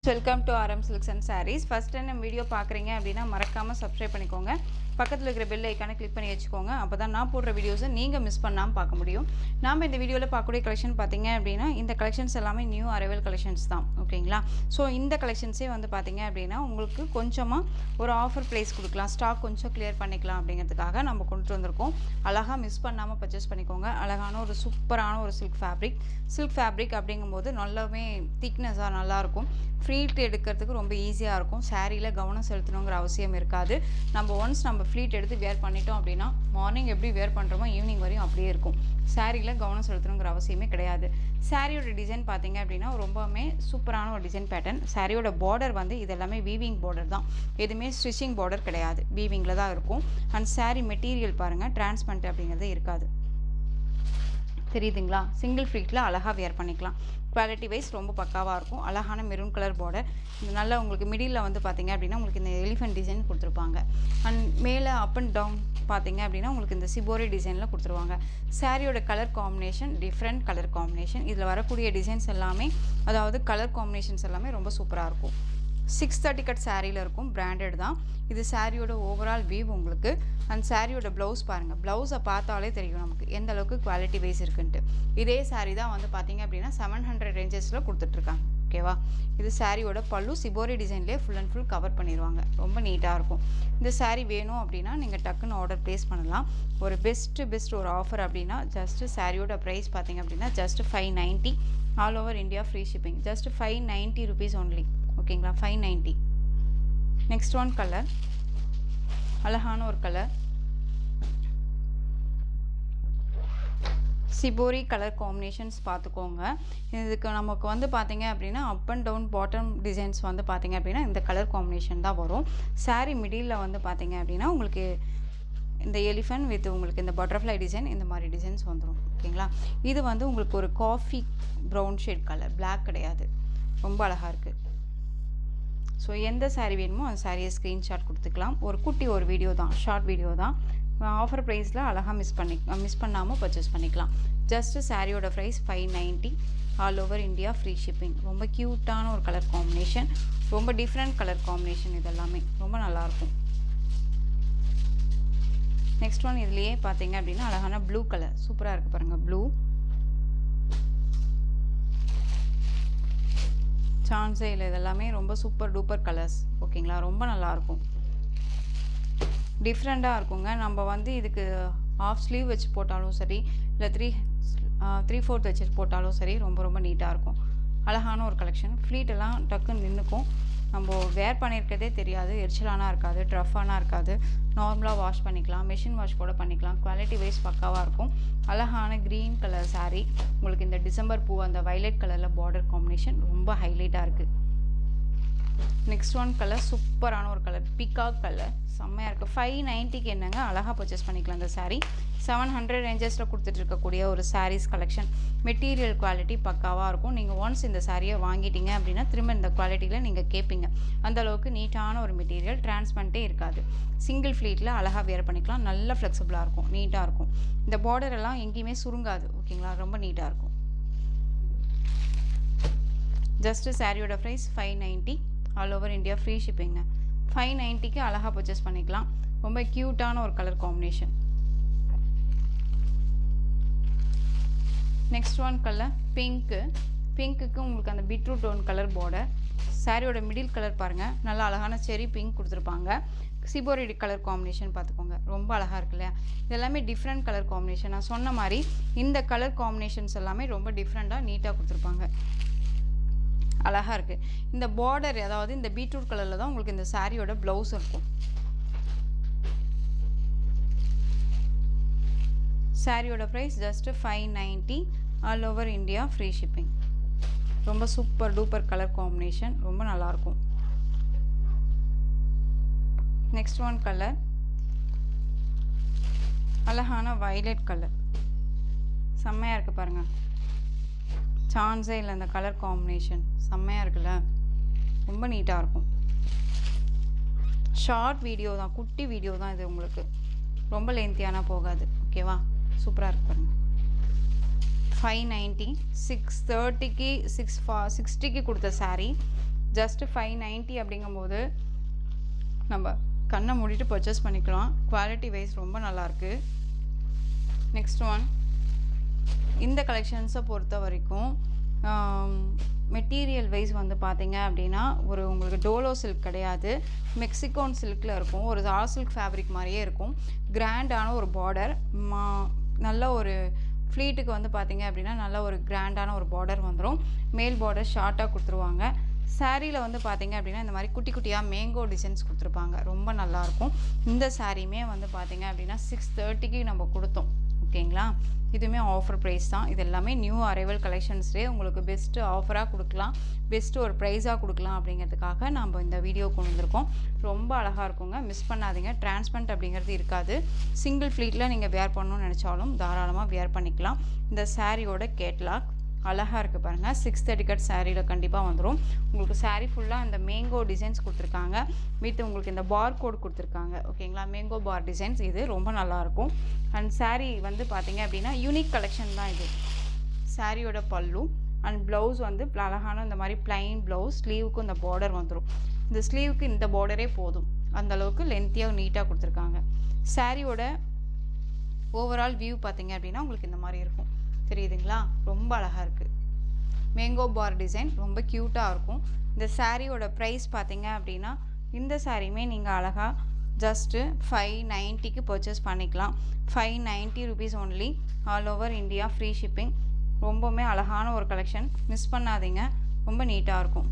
Welcome to RM Silks and Sarees. First time நம்ம video பார்க்குறீங்க அப்படின்னா மறக்காமல் சப்ஸ்கிரைப் பண்ணிக்கோங்க. பக்கத்தில் இருக்கிற பெல் ஐக்கானை கிளிக் பண்ணி வச்சுக்கோங்க. அப்போ தான் நான் போடுற வீடியோஸை நீங்கள் மிஸ் பண்ணாமல் பார்க்க முடியும். நாம் இந்த வீடியோவில் பார்க்கக்கூடிய கலெக்ஷன் பார்த்தீங்க அப்படின்னா இந்த கலெக்ஷன்ஸ் எல்லாமே நியூ அரைவல் கலெக்ஷன்ஸ் தான். ஓகேங்களா? ஸோ இந்த கலெக்ஷன்ஸே வந்து பார்த்தீங்க அப்படின்னா உங்களுக்கு கொஞ்சமாக ஒரு ஆஃபர் ப்ரைஸ் கொடுக்கலாம், ஸ்டாக் கொஞ்சம் கிளியர் பண்ணிக்கலாம் அப்படிங்கிறதுக்காக நம்ம கொண்டு வந்திருக்கோம். அழகாக மிஸ் பண்ணாமல் பர்ச்சேஸ் பண்ணிக்கோங்க. அழகான ஒரு சூப்பரான ஒரு சில்க் ஃபேப்ரிக் அப்படிங்கும்போது நல்லாவே திக்னஸாக நல்லாயிருக்கும். ஃப்ளீட் எடுக்கிறதுக்கு ரொம்ப ஈஸியாக இருக்கும். சாரியில் கவனம் செலுத்தணுங்கிற அவசியம் இருக்காது. நம்ம ஃப்ளீட் எடுத்து வேர் பண்ணிட்டோம் அப்படின்னா மார்னிங் எப்படி வேர் பண்ணுறோமோ ஈவினிங் வரையும் அப்படியே இருக்கும். சாரியில் கவனம் செலுத்தணுங்கிற அவசியமே கிடையாது. சாரியோட டிசைன் பார்த்தீங்க அப்படின்னா ரொம்பவுமே சூப்பரான ஒரு டிசைன் பேட்டர்ன். சாரியோட பார்டர் வந்து இது எல்லாமே வீவிங் பார்டர் தான், எதுவுமே ஸ்டிச்சிங் பார்டர் கிடையாது, வீவிங்கில் தான் இருக்கும். அண்ட் சாரி மெட்டீரியல் பாருங்கள், டிரான்ஸ்பரண்ட் அப்படிங்கிறது இருக்காது. தெரியுதுங்களா? சிங்கிள் ஃப்ளீட்டில் அழகாக வேர் பண்ணிக்கலாம். குவாலிட்டி வைஸ் ரொம்ப பக்காவாக இருக்கும். அழகான மெரூன் கலர் பார்டர். இது நல்லா உங்களுக்கு மிடில் வந்து பார்த்தீங்க அப்படின்னா உங்களுக்கு இந்த எலிஃபென்ட் டிசைன் கொடுத்துருப்பாங்க. அண்ட் மேலே அப் அண்ட் டவுன் பார்த்தீங்க அப்படின்னா உங்களுக்கு இந்த சிபோரி டிசைனில் கொடுத்துருவாங்க. சாரியோட colour combination different colour combination. இதில் வரக்கூடிய டிசைன்ஸ் எல்லாமே, அதாவது கலர் காம்பினேஷன்ஸ் எல்லாமே ரொம்ப சூப்பராக இருக்கும். 630 கட் சாரியில் இருக்கும், பிராண்டட் தான். இது சாரியோட ஓவரால் வியூ உங்களுக்கு. அண்ட் சாரியோட ப்ளவுஸ் பாருங்கள், ப்ளவுஸை பார்த்தாலே தெரியும் நமக்கு எந்த அளவுக்கு குவாலிட்டி வைஸ் இருக்குன்ட்டு. இதே சாரி தான் வந்து பார்த்தீங்க அப்படின்னா 700 ரேஞ்சஸில் கொடுத்துட்ருக்காங்க. ஓகேவா? இது சாரியோட பல்லு சிபோரி டிசைன்லேயே ஃபுல் அண்ட் ஃபுல் கவர் பண்ணிடுவாங்க. ரொம்ப நீட்டாக இருக்கும். இந்த சாரி வேணும் அப்படின்னா நீங்கள் டக்குன்னு ஆர்டர் ப்ளேஸ் பண்ணலாம். ஒரு பெஸ்ட் ஒரு ஆஃபர் அப்படின்னா ஜஸ்ட்டு சாரியோட ப்ரைஸ் பார்த்தீங்க அப்படின்னா just 590, all over India free shipping. Just 590 rupees only. ஓகேங்களா? 590. நெக்ஸ்ட் ஒன் கலர், அழகான ஒரு கலர், சிபோரி கலர் காம்பினேஷன்ஸ் பார்த்துக்கோங்க. இதுக்கு நமக்கு வந்து பார்த்தீங்க அப்படின்னா up and down bottom designs வந்து பார்த்தீங்க அப்படின்னா இந்த கலர் காம்பினேஷன் தான் வரும். சாரி மிடில் வந்து பார்த்தீங்க அப்படின்னா உங்களுக்கு இந்த எலிஃபென்ட் வித் உங்களுக்கு இந்த பட்டர்ஃப்ளை டிசைன், இந்த மாதிரி டிசைன்ஸ் வந்துடும். ஓகேங்களா? இது வந்து உங்களுக்கு ஒரு coffee brown shade colour, black கிடையாது. ரொம்ப அழகாக இருக்குது. ஸோ எந்த சாரீ வேணுமோ அந்த சாரியை ஸ்க்ரீன்ஷாட் கொடுத்துக்கலாம். ஒரு வீடியோ தான், ஷார்ட் வீடியோ தான். ஆஃபர் ப்ரைஸில் அழகாக மிஸ் பண்ணாமல் பர்ச்சேஸ் பண்ணிக்கலாம். ஜஸ்ட்டு சாரியோட price 590, all over India free shipping. ரொம்ப க்யூட்டான ஒரு கலர் காம்பினேஷன், ரொம்ப டிஃப்ரெண்ட் கலர் காம்பினேஷன். இதெல்லாமே ரொம்ப நல்லாயிருக்கும். நெக்ஸ்ட் ஒன் இதுலேயே பார்த்தீங்க அப்படின்னா அழகான ப்ளூ கலர், சூப்பராக இருக்குது பாருங்கள். ப்ளூ சான்ஸே இல்லை, இதெல்லாமே ரொம்ப சூப்பர் டூப்பர் கலர்ஸ். ஓகேங்களா? ரொம்ப நல்லாயிருக்கும், டிஃப்ரெண்ட்டாக இருக்குங்க. நம்ம வந்து இதுக்கு ஆஃப் ஸ்லீவ் வச்சு போட்டாலும் சரி, இல்லை 3/4 வச்சு போட்டாலும் சரி, ரொம்ப நீட்டாக இருக்கும். அழகான ஒரு கலெக்ஷன். ஃப்ளீட்டெல்லாம் டக்குன்னு நின்றுக்கும். நம்ம வேர் பண்ணியிருக்கிறதே தெரியாது. எரிச்சலானா இருக்காது, ட்ரஃபானா இருக்காது. நார்மலாக வாஷ் பண்ணிக்கலாம், மெஷின் வாஷ் கூட பண்ணிக்கலாம். குவாலிட்டி வைஸ் பக்காவாக இருக்கும். அழகான க்ரீன் கலர் சாரீ. உங்களுக்கு இந்த டிசம்பர் பூ அந்த வைலட் கலரில் பார்டர் காம்பினேஷன் ரொம்ப ஹைலைட்டாக இருக்குது. நெக்ஸ்ட் ஒன் கலர், சூப்பரான ஒரு கலர், பீகாக் கலர், செம்மையாக இருக்குது. 590க்கு என்னங்க அழகாக பர்ச்சேஸ் பண்ணிக்கலாம். இந்த சாரீ 700 ரேஞ்சஸில் கொடுத்துட்ருக்கக்கூடிய ஒரு சாரீஸ் கலெக்ஷன். மெட்டீரியல் குவாலிட்டி பக்காவாக இருக்கும். நீங்கள் ஒன்ஸ் இந்த சாரியை வாங்கிட்டீங்க அப்படின்னா திரும்ப இந்த குவாலிட்டியில் நீங்கள் கேட்பீங்க. அந்தளவுக்கு நீட்டான ஒரு மெட்டீரியல், டிரான்ஸ்பரண்ட்டே இருக்காது. சிங்கிள் ஃப்ளீட்டில் அழகாக வேர் பண்ணிக்கலாம். நல்ல ஃப்ளெக்சிபிளாக இருக்கும், நீட்டாக இருக்கும். இந்த பார்டர் எல்லாம் எங்கேயுமே சுருங்காது. ஓகேங்களா? ரொம்ப நீட்டாக இருக்கும். ஜஸ்ட்டு சாரியோட price 590, all over India free shipping. 590க்கு அழகாக பர்ச்சேஸ் பண்ணிக்கலாம். ரொம்ப க்யூட்டான ஒரு colour combination. Next one colour பிங்க்குக்கு உங்களுக்கு அந்த பீட்ரூட் டோன் கலர் பார்டர். சாரியோட மிடில் கலர் பாருங்கள், நல்லா அழகான செரி பிங்க் கொடுத்துருப்பாங்க. சிபோரி கலர் காம்பினேஷன் பார்த்துக்கோங்க, ரொம்ப அழகாக இருக்கு இல்லையா? இது எல்லாமே டிஃப்ரெண்ட் கலர் காம்பினேஷன். நான் சொன்ன மாதிரி இந்த கலர் காம்பினேஷன்ஸ் எல்லாமே ரொம்ப டிஃப்ரெண்ட்டாக நீட்டாக கொடுத்துருப்பாங்க. அழகாக இருக்குது. இந்த பார்டர், அதாவது இந்த பீட்ரூட் கலரில் தான் உங்களுக்கு இந்த சாரியோட ப்ளவுஸ் இருக்கும். சாரியோட price just 590, all over India free shipping. ரொம்ப சூப்பர் டூப்பர் கலர் காம்பினேஷன், ரொம்ப நல்லாயிருக்கும். நெக்ஸ்ட் ஒன் கலர், அழகான வைலட் கலர், செம்மையாக இருக்குது பாருங்கள். சான்ஸே இல்லை, இந்த கலர் காம்பினேஷன் செம்மையாக இருக்குல்ல, ரொம்ப நீட்டாக இருக்கும். ஷார்ட் வீடியோ தான், குட்டி வீடியோ தான் இது, உங்களுக்கு ரொம்ப லென்த்தியான போகாது. ஓகேவா? சூப்பராக இருக்கு பாருங்கள். 590, 630க்கு 660க்கு கொடுத்த சாரீ ஜஸ்ட்டு 590 அப்படிங்கும்போது நம்ம கண்ணை மூடிட்டு பர்ச்சேஸ் பண்ணிக்கலாம். குவாலிட்டி வைஸ் ரொம்ப நல்லாயிருக்கு. நெக்ஸ்ட் ஒன், இந்த கலெக்ஷன்ஸை பொறுத்த வரைக்கும் மெட்டீரியல் வைஸ் வந்து பார்த்தீங்க அப்படின்னா உங்களுக்கு டோலோ சில்க் கிடையாது, மெக்சிகோன் சில்கில் இருக்கும். ஒரு ரா சில்க் ஃபேப்ரிக் மாதிரியே இருக்கும். கிராண்டான ஒரு பார்டர், நல்ல ஒரு ஃப்ளீட்டுக்கு வந்து பார்த்தீங்க அப்படின்னா நல்ல ஒரு கிராண்டான ஒரு பார்டர் வந்துடும். மேல் பார்டர் ஷார்ட்டாக கொடுத்துருவாங்க. சாரியில் வந்து பார்த்தீங்க அப்படின்னா இந்த மாதிரி குட்டி குட்டியாக மேங்கோ டிசைன்ஸ் கொடுத்துருப்பாங்க. ரொம்ப நல்லாயிருக்கும். இந்த சாரியுமே வந்து பார்த்தீங்க அப்படின்னா 630க்கு நம்ம கொடுத்தோம். ஓகேங்களா? இதுவுமே ஆஃபர் ப்ரைஸ் தான். இது எல்லாமே நியூ அரைவல் கலெக்ஷன்ஸ்லேயே உங்களுக்கு பெஸ்ட்டு ஆஃபராக கொடுக்கலாம், பெஸ்ட்டு ஒரு ப்ரைஸாக கொடுக்கலாம் அப்படிங்கிறதுக்காக நம்ம இந்த வீடியோ கொண்டு வந்திருக்கோம். ரொம்ப அழகாக இருக்குங்க, மிஸ் பண்ணாதீங்க. டிரான்ஸ்பரண்ட் அப்படிங்கிறது இருக்காது. சிங்கிள் ஃப்ளீட்டில் நீங்கள் வேர் பண்ணணும்னு நினச்சாலும் தாராளமாக வேர் பண்ணிக்கலாம். இந்த சாரியோட கேட்லாக் அழகாக இருக்குது பாருங்கள். 630 கட் சாரியில் கண்டிப்பாக வந்துடும். உங்களுக்கு சாரீ ஃபுல்லாக இந்த மேங்கோ டிசைன்ஸ் கொடுத்துருக்காங்க. வித் உங்களுக்கு இந்த பார் கோட் கொடுத்துருக்காங்க. ஓகேங்களா? மேங்கோ பார் டிசைன்ஸ் இது ரொம்ப நல்லாயிருக்கும். அண்ட் சாரீ வந்து பார்த்தீங்க அப்படின்னா யூனிக் கலெக்ஷன் தான் இது. சாரியோட பல்லு அண்ட் ப்ளவுஸ் வந்து அழகான இந்த மாதிரி ப்ளைன் ப்ளவுஸ். ஸ்லீவுக்கும் இந்த பார்டர் வந்துடும். இந்த ஸ்லீவுக்கு இந்த பார்டரே போதும், அந்தளவுக்கு லென்த்தியாக நீட்டாக கொடுத்துருக்காங்க. சாரியோட ஓவரால் வியூ பார்த்தீங்க அப்படின்னா உங்களுக்கு இந்த மாதிரி இருக்கும். தெரியுதுங்களா? ரொம்ப அழகாக இருக்குது. மேங்கோ பார் டிசைன் ரொம்ப க்யூட்டாக இருக்கும். இந்த சாரியோட ப்ரைஸ் பார்த்தீங்க அப்படின்னா இந்த சாரியுமே நீங்கள் அழகாக ஜஸ்ட்டு 590க்கு பர்ச்சேஸ் பண்ணிக்கலாம். 590 rupees only. All over India free shipping. ரொம்பவுமே அழகான ஒரு கலெக்ஷன், மிஸ் பண்ணாதீங்க. ரொம்ப நீட்டாக இருக்கும்.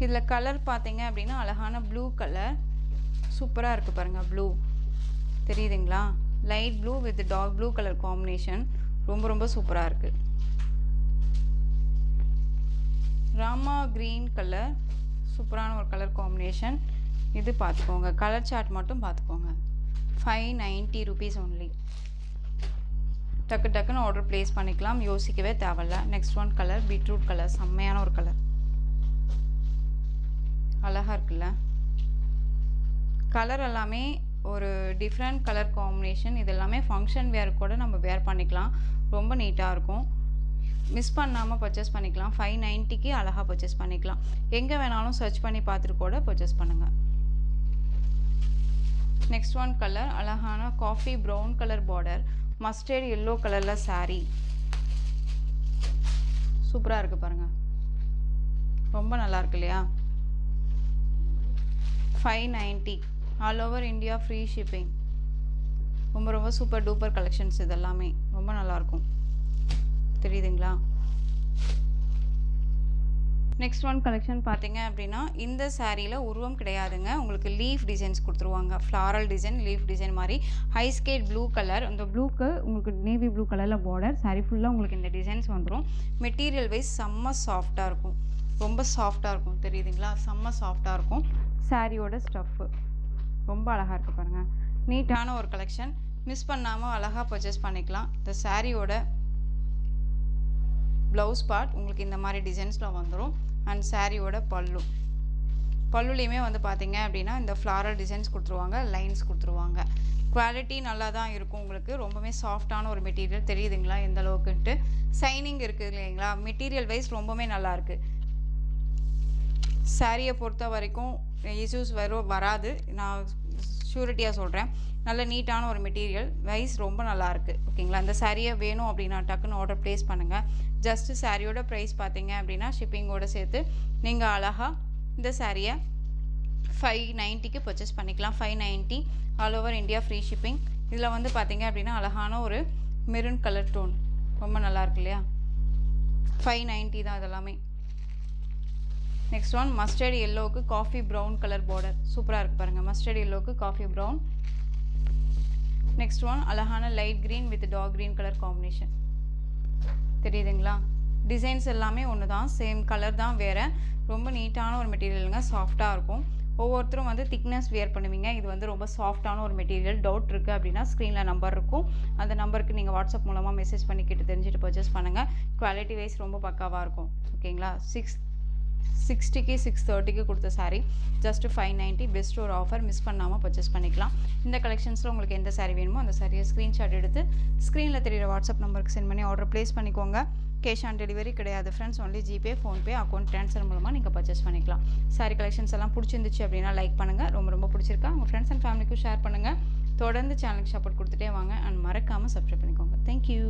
இதில் கலர் பார்த்தீங்க அப்படின்னா அழகான ப்ளூ கலர் சூப்பராக இருக்குது பாருங்கள். ப்ளூ தெரியுதுங்களா? Light blue with dark blue colour combination ரொம்ப ரொம்ப சூப்பராக இருக்குது. ராமா க்ரீன் கலர் சூப்பரான ஒரு கலர் காம்பினேஷன். இது பார்த்துக்கோங்க, கலர் சார்ட் மட்டும் பார்த்துக்கோங்க. 590 ருபீஸ் ஒன்லி. டக்குன்னு ஆர்டர் ப்ளேஸ் பண்ணிக்கலாம், யோசிக்கவே தேவையில்ல. Next one colour beetroot colour, செம்மையான ஒரு கலர், அழகாக இருக்குல்ல? கலர் எல்லாமே ஒரு டிஃப்ரெண்ட் கலர் காம்பினேஷன். இது எல்லாமே ஃபங்க்ஷன் வேர் கூட நம்ம வேர் பண்ணிக்கலாம். ரொம்ப நீட்டாக இருக்கும். மிஸ் பண்ணாமல் பர்ச்சேஸ் பண்ணிக்கலாம். 590க்கு அழகாக பர்ச்சேஸ் பண்ணிக்கலாம். எங்கே வேணாலும் சர்ச் பண்ணி பார்த்துட்டு கூட பர்ச்சேஸ் பண்ணுங்கள். நெக்ஸ்ட் ஒன் கலர் அழகான coffee brown colour border, mustard yellow கலரில் சாரீ சூப்பராக இருக்குது பாருங்கள். ரொம்ப நல்லா இருக்கு இல்லையா? 590 all over India free shipping. ரொம்ப ரொம்ப சூப்பர் டூப்பர் கலெக்ஷன்ஸ் இதெல்லாமே ரொம்ப நல்லாயிருக்கும். தெரியுதுங்களா? நெக்ஸ்ட் ஒன் கலெக்ஷன் பார்த்தீங்க அப்படின்னா இந்த சாரியில் உருவம் கிடையாதுங்க. உங்களுக்கு லீஃப் டிசைன்ஸ் கொடுத்துருவாங்க. ஃப்ளாரல் டிசைன், லீஃப் டிசைன் மாதிரி. ஹை ஸ்கேட் ப்ளூ கலர், அந்த ப்ளூக்கு உங்களுக்கு நேவி ப்ளூ கலரில் பார்டர். சாரி ஃபுல்லாக உங்களுக்கு இந்த டிசைன்ஸ் வந்துடும். மெட்டீரியல் வைஸ் செம்ம சாஃப்டாக இருக்கும், ரொம்ப சாஃப்டாக இருக்கும். தெரியுதுங்களா? செம்ம சாஃப்டாக இருக்கும். சாரியோட ஸ்டஃப்பு ரொம்ப அழகாக இருக்குது பாருங்கள். நீட்டான ஒரு கலெக்ஷன், மிஸ் பண்ணாமல் அழகாக பர்ச்சேஸ் பண்ணிக்கலாம். இந்த சாரியோட ப்ளவுஸ் பார்ட் உங்களுக்கு இந்த மாதிரி டிசைன்ஸில் வந்துடும். அண்ட் சாரியோட பல்லுலேயுமே வந்து பார்த்தீங்க அப்படின்னா இந்த ஃப்ளாரல் டிசைன்ஸ் கொடுத்துருவாங்க, லைன்ஸ் கொடுத்துருவாங்க. குவாலிட்டி நல்லா தான் இருக்கும். உங்களுக்கு ரொம்பவே சாஃப்டான ஒரு மெட்டீரியல். தெரியுதுங்களா எந்த அளவுக்குன்ட்டு? சைனிங் இருக்குது இல்லைங்களா? மெட்டீரியல் வைஸ் ரொம்பவே நல்லாயிருக்கு. சாரியை பொறுத்த வரைக்கும் இஷ்யூஸ் வராது, நான் ஷூரிட்டியாக சொல்கிறேன். நல்ல நீட்டான ஒரு மெட்டீரியல் வைஸ் ரொம்ப நல்லாயிருக்கு. ஓகேங்களா? இந்த சாரியை வேணும் அப்படின்னா டக்குன்னு ஆர்டர் ப்ளேஸ் பண்ணுங்கள். ஜஸ்ட்டு சாரியோட ப்ரைஸ் பார்த்தீங்க அப்படின்னா ஷிப்பிங்கோடு சேர்த்து நீங்கள் அழகாக இந்த சாரியை 590க்கு பர்ச்சேஸ் பண்ணிக்கலாம். 590 all over India free shipping. இதில் வந்து பார்த்தீங்க அப்படின்னா அழகான ஒரு மெரூன் கலர் டோன் ரொம்ப நல்லாயிருக்கு இல்லையா? 590 தான் இதெல்லாமே. நெக்ஸ்ட் ஒன் மஸ்டர்ட் எல்லோவுக்கு காஃபி ப்ரௌன் கலர் பார்டர் சூப்பராக இருக்குது பாருங்கள். மஸ்டர்ட் எல்லோவுக்கு காஃபி ப்ரௌன். நெக்ஸ்ட் ஒன் அழகான light green with dark green colour combination. தெரியுதுங்களா? டிசைன்ஸ் எல்லாமே ஒன்று தான், சேம் கலர் தான் வேறு. ரொம்ப நீட்டான ஒரு மெட்டீரியலுங்க, சாஃப்டாக இருக்கும். ஒவ்வொருத்தரும் வந்து திக்னஸ் வேர் பண்ணுவீங்க. இது வந்து ரொம்ப சாஃப்டான ஒரு மெட்டீரியல். டவுட் இருக்குது அப்படின்னா ஸ்க்ரீனில் நம்பர் இருக்கும், அந்த நம்பருக்கு நீங்கள் வாட்ஸ்அப் மூலமாக மெசேஜ் பண்ணி கேட்டு தெரிஞ்சுட்டு பர்ச்சேஸ் பண்ணுங்கள். குவாலிட்டி வைஸ் ரொம்ப பக்காவாக இருக்கும். ஓகேங்களா? 660க்கு 630க்கு கொடுத்த சாரீ ஜஸ்ட்டு 590. பெஸ்ட் ஒரு ஆஃபர், மிஸ் பண்ணாமல் பர்ச்சேஸ் பண்ணிக்கலாம். இந்த கலெக்ஷன்ஸில் உங்களுக்கு எந்த சாரீ வேணுமோ அந்த சாரியை ஸ்க்ரீன்ஷாட் எடுத்து ஸ்க்ரீனில் தெரியிற வாட்ஸ்அப் நம்பருக்கு சென்ட் பண்ணி ஆர்டர் ப்ளேஸ் பண்ணிக்கோங்க. கேஷ் ஆன் டெலிவரி கிடையாது friends. Only GPay, PhonePe, account transfer மூலமாக நீங்கள் பர்ச்சேஸ் பண்ணிக்கலாம். சாரி கலெக்ஷன்ஸ் எல்லாம் பிடிச்சிருந்துச்சு அப்படின்னா லைக் பண்ணுங்கள். ரொம்ப பிடிச்சிருக்கா உங்கள் ஃப்ரெண்ட்ஸ் அண்ட் ஃபேமிலிக்கும் ஷேர் பண்ணுங்கள். தொடர்ந்து சேனலுக்கு சப்போர்ட் கொடுத்துட்டே வாங்க அண்ட் மறக்காமல் சப்ஸ்கிரைப் பண்ணிக்கோங்க. தேங்க்யூ.